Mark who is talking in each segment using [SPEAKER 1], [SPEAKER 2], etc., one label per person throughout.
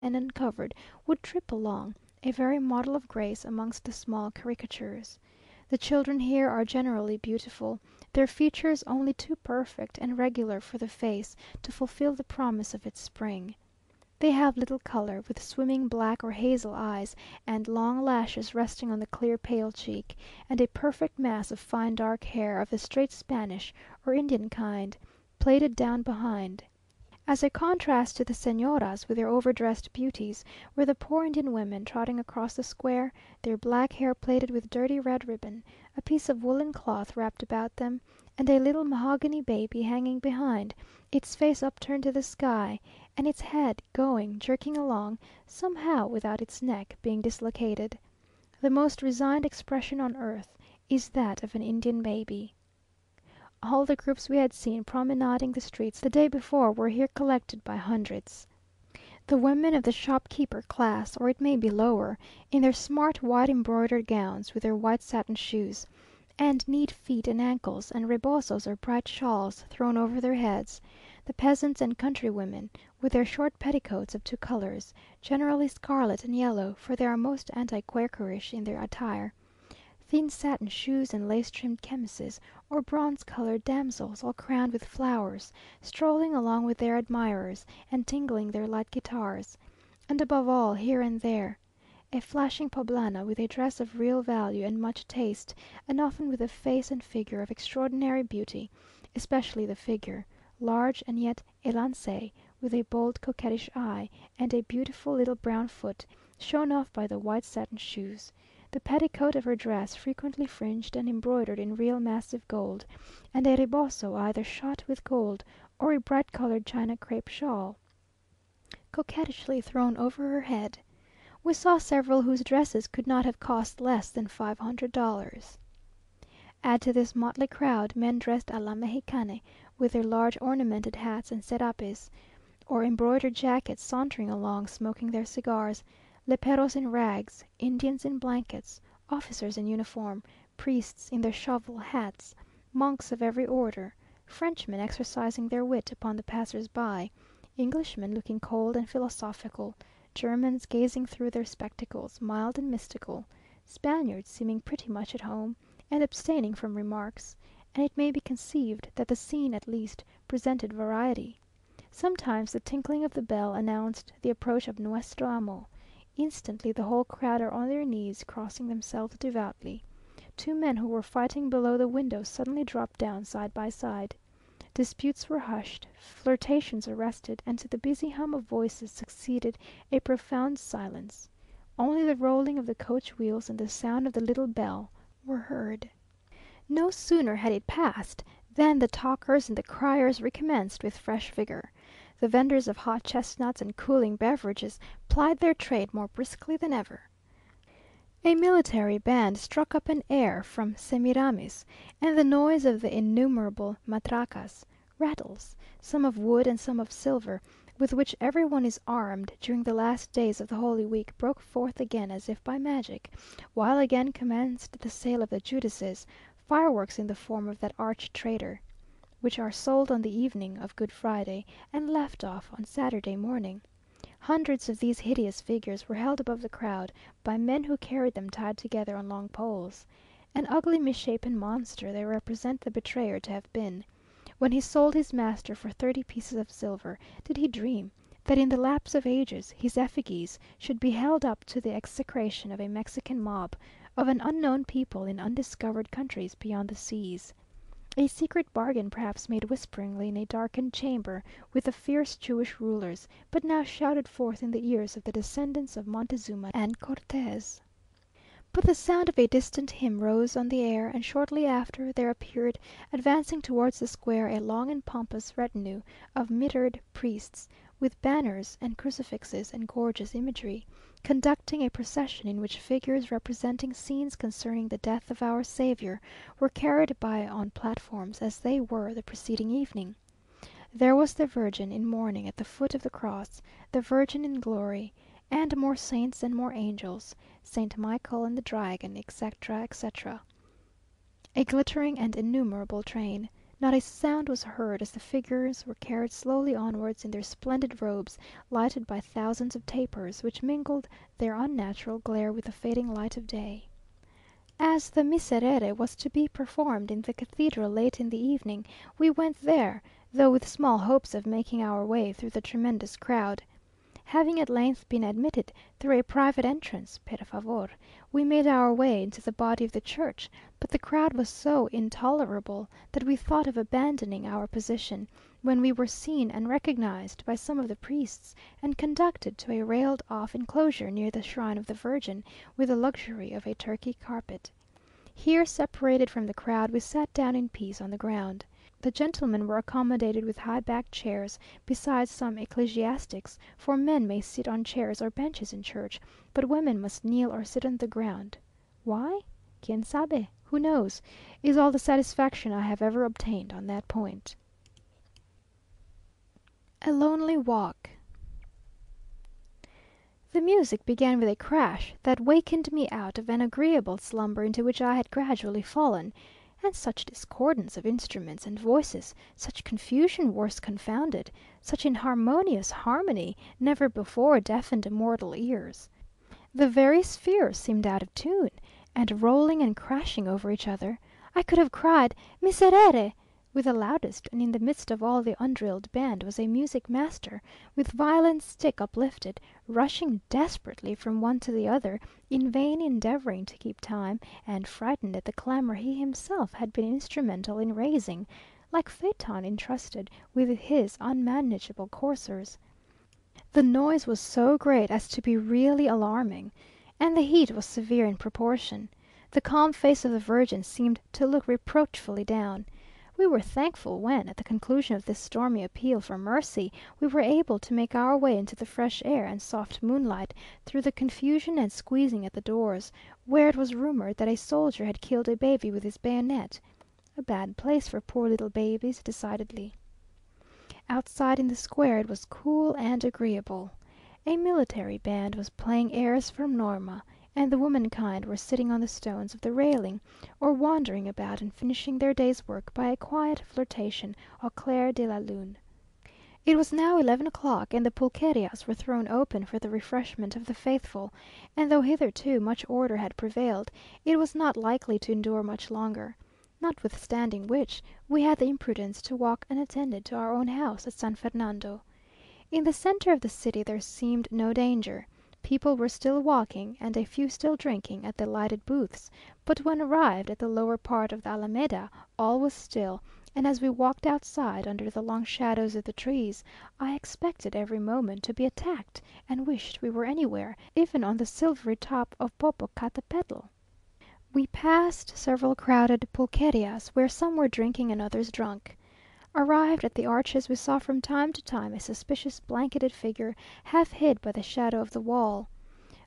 [SPEAKER 1] and uncovered, would trip along, a very model of grace amongst the small caricatures. The children here are generally beautiful, their features only too perfect and regular for the face to fulfil the promise of its spring. They have little colour, with swimming black or hazel eyes, and long lashes resting on the clear pale cheek, and a perfect mass of fine dark hair of the straight Spanish or Indian kind, plaited down behind. As a contrast to the Señoras with their overdressed beauties, were the poor Indian women trotting across the square, their black hair plaited with dirty red ribbon, a piece of woollen cloth wrapped about them, and a little mahogany baby hanging behind, its face upturned to the sky, and its head going jerking along, somehow without its neck being dislocated. The most resigned expression on earth is that of an Indian baby. All the groups we had seen promenading the streets the day before were here collected by hundreds. The women of the shopkeeper class, or it may be lower, in their smart white embroidered gowns, with their white satin shoes, and neat feet and ankles, and rebosos or bright shawls thrown over their heads; the peasants and countrywomen, with their short petticoats of two colours, generally scarlet and yellow, for they are most anti-Quakerish in their attire; thin satin shoes and lace-trimmed chemises, or bronze-coloured damsels, all crowned with flowers, strolling along with their admirers, and tingling their light guitars; and above all, here and there, a flashing Poblana with a dress of real value and much taste, and often with a face and figure of extraordinary beauty, especially the figure, large and yet élancé, with a bold coquettish eye, and a beautiful little brown foot, shown off by the white satin shoes; the petticoat of her dress frequently fringed and embroidered in real massive gold, and a reboso either shot with gold, or a bright coloured China crape shawl, coquettishly thrown over her head. We saw several whose dresses could not have cost less than $500. Add to this motley crowd men dressed a la mexicana, with their large ornamented hats and serapes, or embroidered jackets, sauntering along, smoking their cigars; léperos in rags, Indians in blankets, officers in uniform, priests in their shovel hats, monks of every order, Frenchmen exercising their wit upon the passers by, Englishmen looking cold and philosophical, Germans gazing through their spectacles, mild and mystical, Spaniards seeming pretty much at home, and abstaining from remarks; and it may be conceived that the scene at least presented variety. Sometimes the tinkling of the bell announced the approach of Nuestro Amo. Instantly the whole crowd are on their knees, crossing themselves devoutly. Two men who were fighting below the window suddenly dropped down side by side. Disputes were hushed, flirtations arrested, and to the busy hum of voices succeeded a profound silence. Only the rolling of the coach wheels and the sound of the little bell were heard. No sooner had it passed than the talkers and the criers recommenced with fresh vigour. The vendors of hot chestnuts and cooling beverages plied their trade more briskly than ever. A military band struck up an air from Semiramis, and the noise of the innumerable matracas (rattles), some of wood and some of silver, with which every one is armed during the last days of the Holy Week, broke forth again as if by magic, while again commenced the sale of the Judases, fireworks in the form of that arch traitor, which are sold on the evening of Good Friday, and left off on Saturday morning. Hundreds of these hideous figures were held above the crowd by men who carried them tied together on long poles. An ugly misshapen monster they represent the betrayer to have been. When he sold his master for 30 pieces of silver, did he dream that in the lapse of ages his effigies should be held up to the execration of a Mexican mob, of an unknown people in undiscovered countries beyond the seas? A secret bargain perhaps made whisperingly in a darkened chamber with the fierce Jewish rulers, but now shouted forth in the ears of the descendants of Montezuma and Cortes. But the sound of a distant hymn rose on the air, and shortly after there appeared, advancing towards the square, a long and pompous retinue of mitred priests, with banners and crucifixes and gorgeous imagery, conducting a procession in which figures representing scenes concerning the death of our Saviour were carried by on platforms as they were the preceding evening. There was the Virgin in mourning at the foot of the cross, the Virgin in glory, and more saints and more angels, Saint Michael and the Dragon, etc., etc. A glittering and innumerable train. Not a sound was heard as the figures were carried slowly onwards in their splendid robes, lighted by thousands of tapers, which mingled their unnatural glare with the fading light of day. As the Miserere was to be performed in the cathedral late in the evening, we went there, though with small hopes of making our way through the tremendous crowd. Having at length been admitted through a private entrance (per favor), we made our way into the body of the church, but the crowd was so intolerable that we thought of abandoning our position, when we were seen and recognized by some of the priests, and conducted to a railed off enclosure near the shrine of the Virgin, with the luxury of a Turkey carpet. Here, separated from the crowd, we sat down in peace on the ground. The gentlemen were accommodated with high backed chairs, besides some ecclesiastics, for men may sit on chairs or benches in church, but women must kneel or sit on the ground. Why? Quien sabe? Who knows? Is all the satisfaction I have ever obtained on that point. A lonely walk. The music began with a crash that wakened me out of an agreeable slumber into which I had gradually fallen. And such discordance of instruments and voices, such confusion worse confounded, such inharmonious harmony, never before deafened mortal ears. The very spheres seemed out of tune, and rolling and crashing over each other. I could have cried "Miserere!" with the loudest, and in the midst of all the undrilled band was a music master, with violin stick uplifted, rushing desperately from one to the other, in vain endeavouring to keep time, and frightened at the clamour he himself had been instrumental in raising, like Phaeton entrusted with his unmanageable coursers. The noise was so great as to be really alarming, and the heat was severe in proportion. The calm face of the Virgin seemed to look reproachfully down. We were thankful when, at the conclusion of this stormy appeal for mercy, we were able to make our way into the fresh air and soft moonlight, through the confusion and squeezing at the doors, where it was rumoured that a soldier had killed a baby with his bayonet. A bad place for poor little babies, decidedly. Outside in the square it was cool and agreeable. A military band was playing airs from Norma, and the womankind were sitting on the stones of the railing, or wandering about and finishing their day's work by a quiet flirtation au clair de la lune. It was now 11 o'clock, and the pulquerias were thrown open for the refreshment of the faithful, and though hitherto much order had prevailed, it was not likely to endure much longer; notwithstanding which, we had the imprudence to walk unattended to our own house at San Fernando. In the centre of the city there seemed no danger. People were still walking, and a few still drinking, at the lighted booths; but when arrived at the lower part of the Alameda, all was still, and as we walked outside, under the long shadows of the trees, I expected every moment to be attacked, and wished we were anywhere, even on the silvery top of Popocatepetl. We passed several crowded pulquerias, where some were drinking and others drunk. Arrived at the arches, we saw from time to time a suspicious blanketed figure, half hid by the shadow of the wall.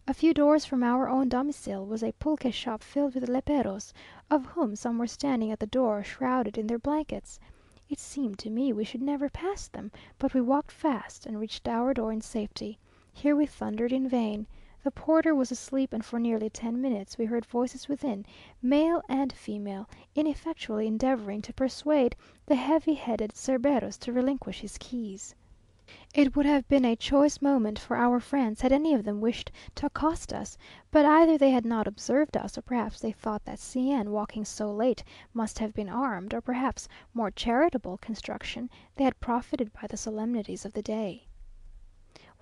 [SPEAKER 1] A few doors from our own domicile was a pulque shop filled with léperos, of whom some were standing at the door shrouded in their blankets. It seemed to me we should never pass them, but we walked fast, and reached our door in safety. Here we thundered in vain. The porter was asleep, and for nearly 10 minutes we heard voices within, male and female, ineffectually endeavouring to persuade the heavy-headed Cerberus to relinquish his keys. It would have been a choice moment for our friends had any of them wished to accost us, but either they had not observed us, or perhaps they thought that C n walking so late must have been armed, or perhaps, more charitable construction, they had profited by the solemnities of the day.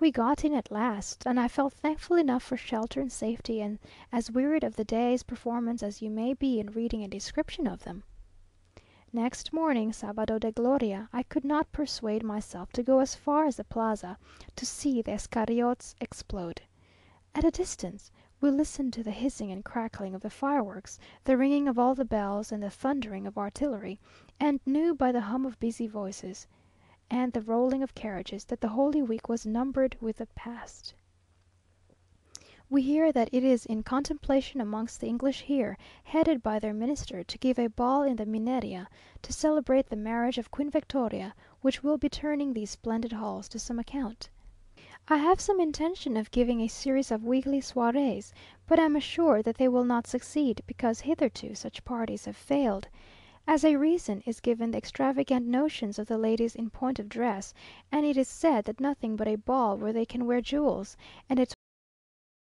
[SPEAKER 1] We got in at last, and I felt thankful enough for shelter and safety, and as wearied of the day's performance as you may be in reading a description of them. Next morning, Sábado de Gloria, I could not persuade myself to go as far as the plaza to see the escariots explode. At a distance, we listened to the hissing and crackling of the fireworks, the ringing of all the bells, and the thundering of artillery, and knew by the hum of busy voices and the rolling of carriages that the Holy Week was numbered with the past. We hear that it is in contemplation amongst the English here, headed by their minister, to give a ball in the Mineria, to celebrate the marriage of Queen Victoria, which will be turning these splendid halls to some account. I have some intention of giving a series of weekly soirées, but am assured that they will not succeed, because hitherto such parties have failed. As a reason is given the extravagant notions of the ladies in point of dress, and it is said that nothing but a ball where they can wear jewels, and a